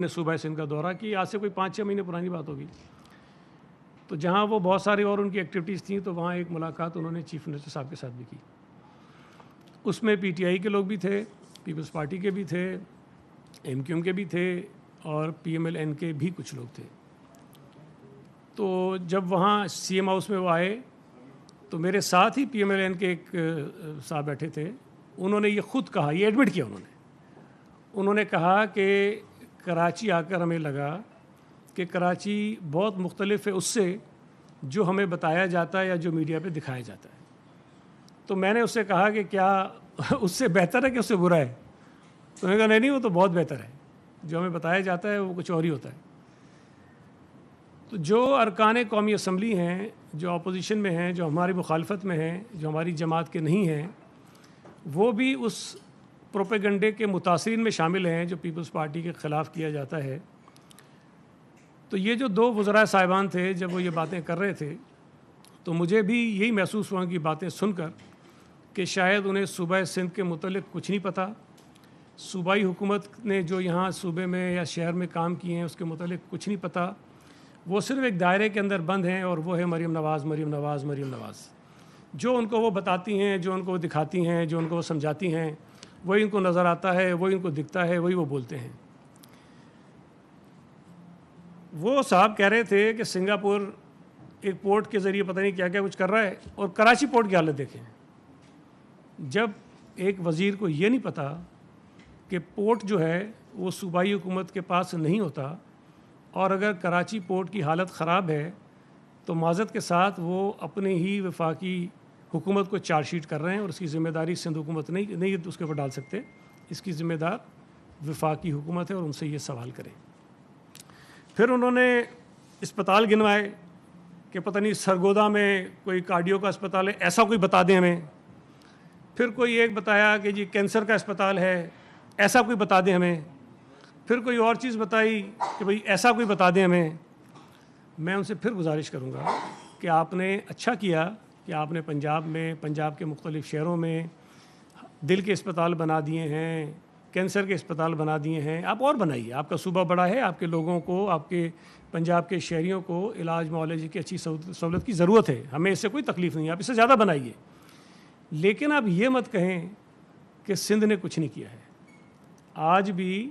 نے صوبہ سندھ کا دورہ کی، آج سے کوئی 5-6 مہینے پرانی بات ہوگی. تو جہاں وہ بہت ساری اور ان کی ایکٹیویٹیز تھیں تو وہاں ایک ملاقات انہوں نے چیف منسٹر صاحب کے ساتھ بھی کی. اس میں پی ٹی آئی کے لوگ بھی تھے، پیپلز پارٹی کے بھی تھے، ایم کیو ایم کے بھی تھے اور پی ایم ایل این کے بھی کچھ لوگ تھے. تو جب وہاں سی ایم ہاؤس میں وہ آئے تو میرے ساتھ ہی پی ایم ایل این کے ایک صاحب بیٹھے تھے. انہوں نے یہ خود کہا، یہ ایڈمٹ کیا انہوں نے کہا کہ کراچی آ کر ہمیں لگا کہ کراچی بہت مختلف ہے اس سے جو ہمیں بتایا جاتا ہے یا جو میڈیا پہ دکھایا جاتا ہے. تو میں نے اس سے کہا کہ کیا اس سے بہتر ہے کہ اس سے برا ہے؟ تو میں نے کہا نہیں وہ تو بہت بہتر ہے، جو ہمیں بتایا جاتا ہے وہ کچھ اور ہی ہوتا ہے. تو جو ارکان قومی اسمبلی ہیں، جو اپوزیشن میں ہیں، جو ہماری مخالفت میں ہیں، جو ہماری جماعت کے نہیں ہیں، وہ بھی اس پروپیگنڈے کے متاثرین میں شامل ہیں جو پیپلز پارٹی کے خلاف کیا جاتا ہے. تو یہ جو 2 وزراء صاحبان تھے جب وہ یہ باتیں کر رہے تھے تو مجھے بھی یہی محسوس ہوا کہ باتیں سن کر کہ شاید انہیں صوبہ سندھ کے متعلق کچھ نہیں پتہ، صوبائی حکومت نے جو یہاں صوبے میں یا شہر میں کام کیے ہیں اس کے متعلق کچھ نہیں پتہ. وہ صرف ایک دائرے کے اندر بند ہیں اور وہ ہے مریم نواز. جو ان کو وہ بتاتی ہیں، جو ان کو وہ دکھاتی ہیں، جو ان کو وہ سمجھاتی ہیں، وہی ان کو نظر آتا ہے، وہی ان کو دکھتا ہے، وہی وہ بولتے ہیں. وہ صاحب کہہ رہے تھے کہ سنگاپور ایک پورٹ کے ذریعے پتہ نہیں کیا کیا کچھ کر رہا ہے اور کراچی پورٹ کی حالت دیکھیں. جب ایک وزیر کو یہ نہیں پتہ کہ پورٹ جو ہے وہ صوبائی حکومت کے پاس نہیں ہوتا، اور اگر کراچی پورٹ کی حالت خراب ہے تو معذرت کے ساتھ وہ اپنے ہی وفاقی حکومت کو چارج شیٹ کر رہے ہیں اور اس کی ذمہ داری سندھ حکومت نہیں اس کے اوپر ڈال سکتے. اس کی ذمہ دار وفاقی حکومت ہے اور ان سے یہ سوال کریں. پھر انہوں نے اسپتال گنوائے کہ پتہ نہیں سرگودا میں کوئی کارڈیو کا اسپتال ہے، ایسا کوئی بتا دیں ہمیں. پھر کوئی ایک بتایا کہ جی کینسر کا اسپتال ہے، ایسا کوئی بتا دیں ہمیں. پھر کوئی اور چیز بتائی کہ بھئی ایسا کوئی بتا دیں ہمیں. میں ان سے پھر گزارش کروں گا کہ آپ نے اچھا کیا کہ آپ نے پنجاب کے مختلف شہروں میں دل کے اسپتال بنا دیے ہیں، کینسر کے اسپتال بنا دیے ہیں. آپ اور بنائیے، آپ کا صوبہ بڑا ہے، آپ کے لوگوں کو، آپ کے پنجاب کے شہریوں کو علاج معالجے کی اچھی سہولت کی ضرورت ہے، ہمیں اس سے کوئی تکلیف نہیں ہے، آپ اس سے زیادہ بنائیے. لیکن آپ یہ مت کہیں کہ سندھ نے کچھ نہیں کیا ہے. آج بھی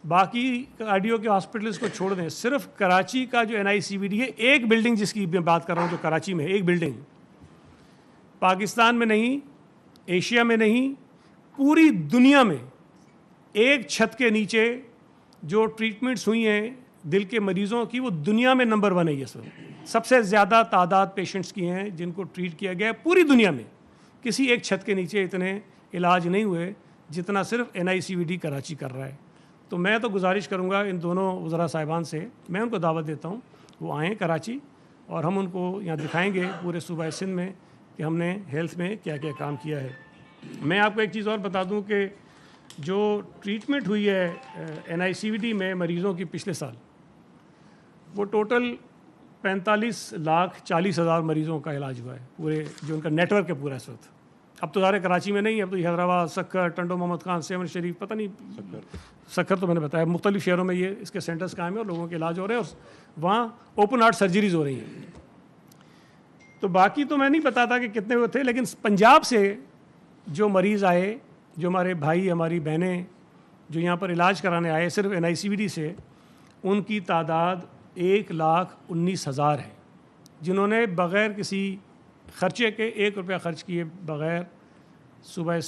باقی کارڈیو کے ہاسپٹلس کو چھوڑ دیں، صرف کراچی کا جو NICVD ہے، ایک بلڈنگ جس کی میں بات کر رہا ہوں جو کراچی میں ہے، ایک بلڈنگ، پاکستان میں نہیں، ایشیا میں نہیں، پوری دنیا میں ایک چھت کے نیچے جو ٹریٹمنٹس ہوئی ہیں دل کے مریضوں کی، وہ دنیا میں نمبر 1 ہے. یہ سب سے زیادہ تعداد پیشنٹس کی ہیں جن کو ٹریٹ کیا گیا ہے پوری دنیا میں. کسی ایک چھت کے نیچے اتنے علاج نہیں ہوئے جتنا صرف NICVD کراچی کر رہا ہے. تو میں تو گزارش کروں گا ان دونوں وزراء صاحبان سے، میں ان کو دعوت دیتا ہوں وہ آئیں کراچی اور ہم ان کو یہاں دکھائیں گے پورے صوبہ سندھ میں کہ ہم نے ہیلتھ میں کیا کیا کام کیا ہے. میں آپ کو ایک چیز اور بتا دوں کہ جو ٹریٹمنٹ ہوئی ہے NICVD میں مریضوں کی پچھلے سال، وہ ٹوٹل 45,40,000 مریضوں کا علاج ہوا ہے، پورے جو ان کا نیٹ ورک ہے پورا اس وقت. اب تو سارے کراچی میں نہیں، اب تو حیدرآباد، سکھر، ٹنڈو محمد خان، سیون شریف، پتہ نہیں سکھر تو میں نے بتایا، مختلف شہروں میں یہ اس کے سینٹرز قائم ہیں اور لوگوں کے علاج ہو رہے ہیں اور وہاں اوپن ہارٹ سرجریز ہو رہی ہیں. تو باقی تو میں نہیں بتاتا کہ کتنے وہ تھے، لیکن پنجاب سے جو مریض آئے، جو ہمارے بھائی ہماری بہنیں جو یہاں پر علاج کرانے آئے صرف NICVD سے، ان کی تعداد 1,19,000 ہے جنہوں نے بغیر کسی خرچے کے، 1 روپیہ خرچ کیے بغیر صوبہ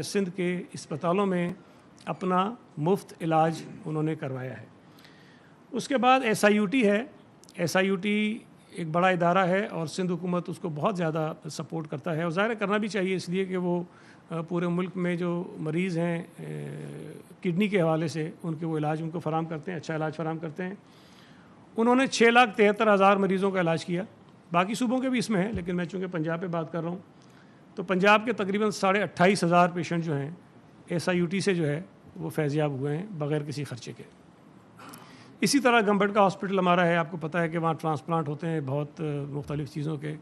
سندھ کے اسپتالوں میں اپنا مفت علاج انہوں نے کروایا ہے. اس کے بعد SIUT ہے. SIUT ایک بڑا ادارہ ہے اور سندھ حکومت اس کو بہت زیادہ سپورٹ کرتا ہے، اور ظاہر کرنا بھی چاہیے اس لیے کہ وہ پورے ملک میں جو مریض ہیں کڈنی کے حوالے سے ان کے وہ علاج ان کو فراہم کرتے ہیں، اچھا علاج فراہم کرتے ہیں. انہوں نے 6,73,000 مریضوں کا علاج کیا. باقی صوبوں کے بھی اس میں ہیں لیکن میں چونکہ پنجاب پہ بات کر رہا ہوں تو پنجاب کے تقریباً 28,500 پیشنٹ جو ہیں SIUT سے جو ہے وہ فیضیاب ہوئے ہیں بغیر کسی خرچے کے. اسی طرح گمبٹ کا ہاسپٹل ہمارا ہے، آپ کو پتہ ہے کہ وہاں ٹرانسپلانٹ ہوتے ہیں بہت مختلف چیزوں کے،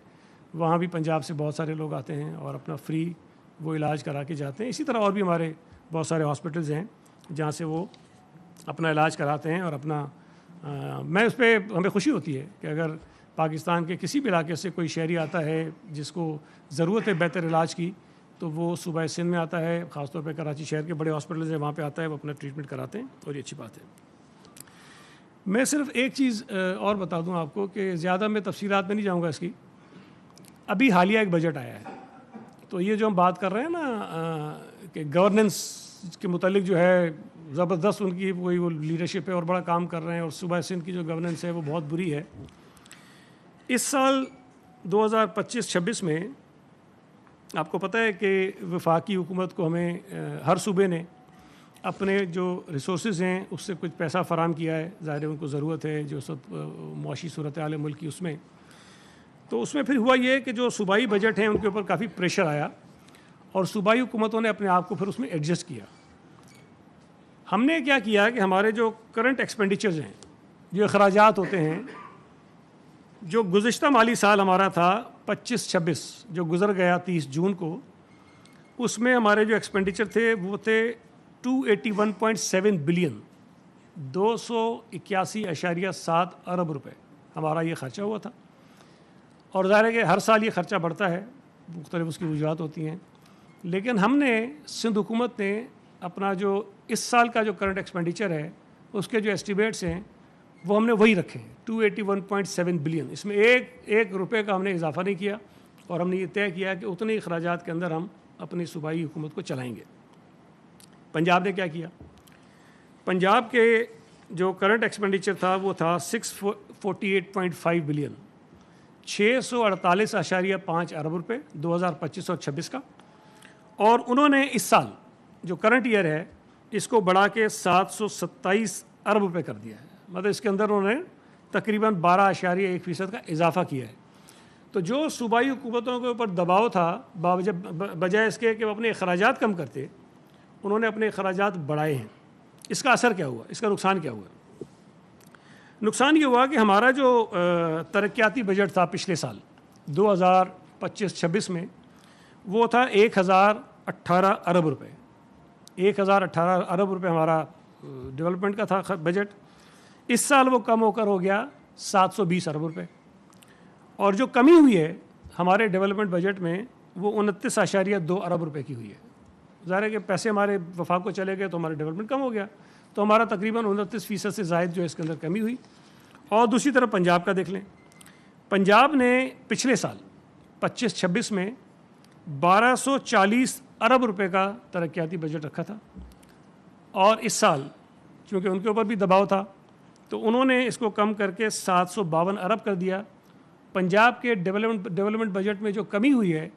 وہاں بھی پنجاب سے بہت سارے لوگ آتے ہیں اور اپنا فری وہ علاج کرا کے جاتے ہیں. اسی طرح اور بھی ہمارے بہت سارے ہاسپٹلز ہیں جہاں سے وہ اپنا علاج کراتے ہیں اور اپنا میں اس پہ ہمیں خوشی ہوتی ہے کہ اگر پاکستان کے کسی بھی علاقے سے کوئی شہری آتا ہے جس کو ضرورت ہے بہتر علاج کی تو وہ صوبہ سندھ میں آتا ہے, خاص طور پہ کراچی شہر کے بڑے ہاسپٹلز ہیں وہاں پہ آتا ہے, وہ اپنا ٹریٹمنٹ کراتے ہیں اور یہ اچھی بات ہے. میں صرف ایک چیز اور بتا دوں آپ کو کہ زیادہ میں تفصیلات میں نہیں جاؤں گا اس کی. ابھی حالیہ ایک بجٹ آیا ہے, تو یہ جو ہم بات کر رہے ہیں نا کہ گورننس کے متعلق جو ہے زبردست ان کی کوئی وہ لیڈرشپ ہے اور بڑا کام کر رہے ہیں, اور صوبہ سندھ کی جو گورننس ہے وہ بہت بری ہے. اس سال 2025-26 میں آپ کو پتہ ہے کہ وفاقی حکومت کو ہمیں ہر صوبے نے اپنے جو ریسورسز ہیں اس سے کچھ پیسہ فراہم کیا ہے. ظاہر ہے ان کو ضرورت ہے جو معاشی صورتحال ملک کی اس میں. تو اس میں پھر ہوا یہ کہ جو صوبائی بجٹ ہیں ان کے اوپر کافی پریشر آیا اور صوبائی حکومتوں نے اپنے آپ کو پھر اس میں ایڈجسٹ کیا. ہم نے کیا کیا کہ ہمارے جو کرنٹ ایکسپینڈیچرز ہیں, جو اخراجات ہوتے ہیں, جو گزشتہ مالی سال ہمارا تھا 25-26 جو گزر گیا 30 جون کو, اس میں ہمارے جو ایکسپینڈیچر تھے وہ تھے 281.7 بلین, 281.7 ارب روپے ہمارا یہ خرچہ ہوا تھا. اور ظاہر ہے کہ ہر سال یہ خرچہ بڑھتا ہے, مختلف اس کی وجوہات ہوتی ہیں, لیکن ہم نے سندھ حکومت نے اپنا جو اس سال کا جو کرنٹ ایکسپینڈیچر ہے اس کے جو ایسٹیمیٹس ہیں وہ ہم نے وہی رکھے ہیں 281.7 بلین. اس میں ایک روپے کا ہم نے اضافہ نہیں کیا اور ہم نے یہ طے کیا کہ اتنے اخراجات کے اندر ہم اپنی صوبائی حکومت کو چلائیں گے. پنجاب نے کیا کیا؟ پنجاب کے جو کرنٹ ایکسپینڈیچر تھا وہ تھا 648.5 بلین, 648.5 ارب روپے 2025 اور 26 کا. اور انہوں نے اس سال جو کرنٹ ایئر ہے اس کو بڑھا کے 727 ارب روپے کر دیا ہے. مطلب اس کے اندر انہوں نے تقریباً 12.1% کا اضافہ کیا ہے. تو جو صوبائی حکومتوں کے اوپر دباؤ تھا بجائے اس کے کہ وہ اپنے اخراجات کم کرتے, انہوں نے اپنے اخراجات بڑھائے ہیں. اس کا اثر کیا ہوا, اس کا نقصان کیا ہوا؟ نقصان یہ ہوا کہ ہمارا جو ترقیاتی بجٹ تھا پچھلے سال 2025-26 میں وہ تھا 1018 ارب روپے. 1018 ارب روپے ہمارا ڈیولپمنٹ کا تھا بجٹ. اس سال وہ کم ہو کر ہو گیا 720 ارب روپے. اور جو کمی ہوئی ہے ہمارے ڈیولپمنٹ بجٹ میں وہ 29.2 ارب روپے کی ہوئی ہے. ظاہر ہے کہ پیسے ہمارے وفاق کو چلے گئے تو ہمارا ڈیولپمنٹ کم ہو گیا, تو ہمارا تقریباً 29% سے زائد جو ہے اس کے اندر کمی ہوئی. اور دوسری طرف پنجاب کا دیکھ لیں. پنجاب نے پچھلے سال 25-26 میں 1240 ارب روپے کا ترقیاتی بجٹ رکھا تھا, اور اس سال چونکہ ان کے اوپر بھی دباؤ تھا تو انہوں نے اس کو کم کر کے 752 ارب کر دیا. پنجاب کے ڈیولپمنٹ بجٹ میں جو کمی ہوئی ہے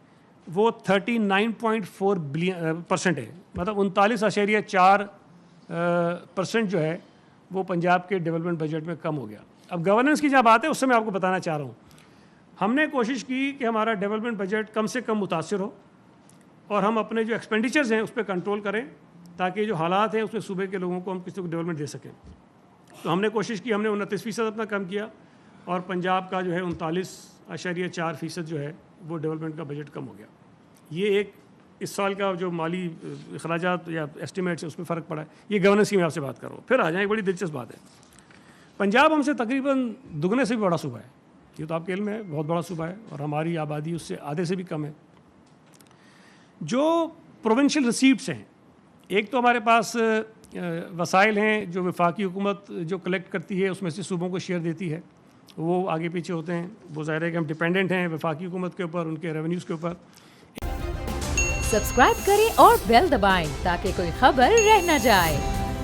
وہ 39.4% ہے, مطلب 39.4% جو ہے وہ پنجاب کے ڈیولپمنٹ بجٹ میں کم ہو گیا. اب گورننس کی جب بات ہے اس سے میں آپ کو بتانا چاہ رہا ہوں, ہم نے کوشش کی کہ ہمارا ڈیولپمنٹ بجٹ کم سے کم متاثر ہو اور ہم اپنے جو ایکسپینڈیچرز ہیں اس پہ کنٹرول کریں تاکہ جو حالات ہیں اس میں صوبے کے لوگوں کو ہم کسی کو ڈیولپمنٹ دے سکیں. تو ہم نے کوشش کی, ہم نے 29% اپنا کم کیا, اور پنجاب کا جو ہے 39.4% جو ہے وہ ڈیولپمنٹ کا بجٹ کم ہو گیا. یہ ایک اس سال کا جو مالی اخراجات یا ایسٹیمیٹس اس میں فرق پڑا ہے. یہ گورننس کی میں آپ سے بات کر رہا ہوں. پھر آ جائیں, ایک بڑی دلچسپ بات ہے, پنجاب ہم سے تقریباً دگنے سے بھی بڑا صوبہ ہے. یہ تو آپ کے علم میں بہت بڑا صوبہ ہے اور ہماری آبادی اس سے آدھے سے بھی کم ہے. جو پروونشل ریسیپٹس ہیں, ایک تو ہمارے پاس وسائل ہیں جو وفاقی حکومت جو کلیکٹ کرتی ہے اس میں سے صوبوں کو شیئر دیتی ہے, وہ آگے پیچھے ہوتے ہیں. وہ ظاہر ہے کہ ہم ڈپینڈنٹ ہیں وفاقی حکومت کے اوپر, ان کے ریونیوز کے اوپر. سبسکرائب کریں اور بیل دبائیں تاکہ کوئی خبر رہ نہ جائے.